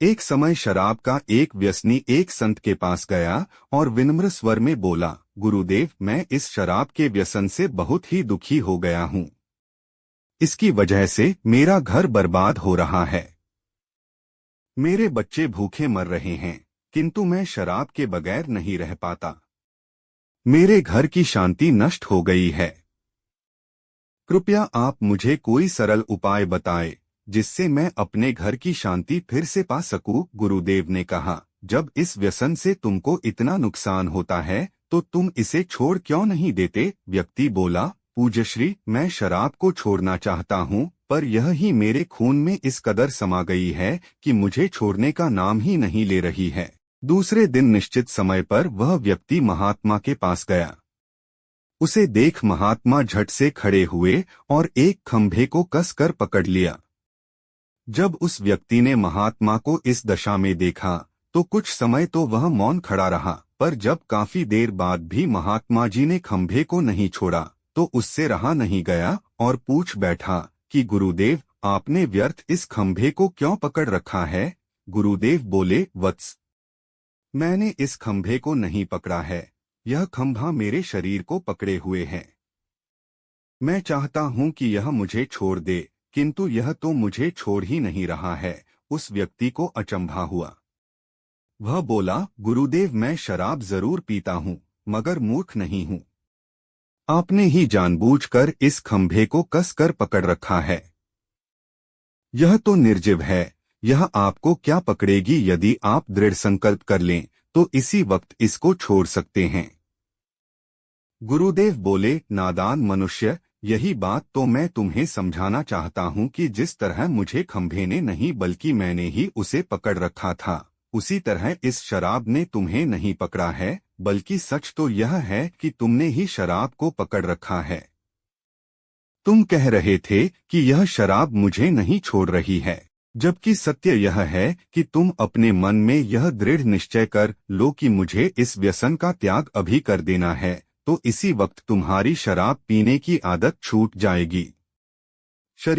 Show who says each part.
Speaker 1: एक समय शराब का एक व्यसनी एक संत के पास गया और विनम्र स्वर में बोला, गुरुदेव, मैं इस शराब के व्यसन से बहुत ही दुखी हो गया हूँ। इसकी वजह से मेरा घर बर्बाद हो रहा है। मेरे बच्चे भूखे मर रहे हैं, किंतु मैं शराब के बगैर नहीं रह पाता। मेरे घर की शांति नष्ट हो गई है। कृपया आप मुझे कोई सरल उपाय बताएं, जिससे मैं अपने घर की शांति फिर से पा सकूं। गुरुदेव ने कहा, जब इस व्यसन से तुमको इतना नुकसान होता है तो तुम इसे छोड़ क्यों नहीं देते। व्यक्ति बोला, पूज्यश्री, मैं शराब को छोड़ना चाहता हूँ, पर यह ही मेरे खून में इस कदर समा गई है कि मुझे छोड़ने का नाम ही नहीं ले रही है। दूसरे दिन निश्चित समय पर वह व्यक्ति महात्मा के पास गया। उसे देख महात्मा झट से खड़े हुए और एक खंभे को कसकर पकड़ लिया। जब उस व्यक्ति ने महात्मा को इस दशा में देखा तो कुछ समय तो वह मौन खड़ा रहा, पर जब काफी देर बाद भी महात्मा जी ने खंभे को नहीं छोड़ा तो उससे रहा नहीं गया और पूछ बैठा कि गुरुदेव, आपने व्यर्थ इस खंभे को क्यों पकड़ रखा है। गुरुदेव बोले, वत्स, मैंने इस खंभे को नहीं पकड़ा है, यह खंभा मेरे शरीर को पकड़े हुए है। मैं चाहता हूं कि यह मुझे छोड़ दे, किंतु यह तो मुझे छोड़ ही नहीं रहा है। उस व्यक्ति को अचंभा हुआ। वह बोला, गुरुदेव, मैं शराब जरूर पीता हूं, मगर मूर्ख नहीं हूं। आपने ही जानबूझकर इस खंभे को कसकर पकड़ रखा है। यह तो निर्जीव है, यह आपको क्या पकड़ेगी। यदि आप दृढ़ संकल्प कर लें तो इसी वक्त इसको छोड़ सकते हैं। गुरुदेव बोले, नादान मनुष्य, यही बात तो मैं तुम्हें समझाना चाहता हूँ कि जिस तरह मुझे खंभे ने नहीं बल्कि मैंने ही उसे पकड़ रखा था, उसी तरह इस शराब ने तुम्हें नहीं पकड़ा है, बल्कि सच तो यह है कि तुमने ही शराब को पकड़ रखा है। तुम कह रहे थे कि यह शराब मुझे नहीं छोड़ रही है, जबकि सत्य यह है कि तुम अपने मन में यह दृढ़ निश्चय कर लो कि मुझे इस व्यसन का त्याग अभी कर देना है, तो इसी वक्त तुम्हारी शराब पीने की आदत छूट जाएगी। शरीर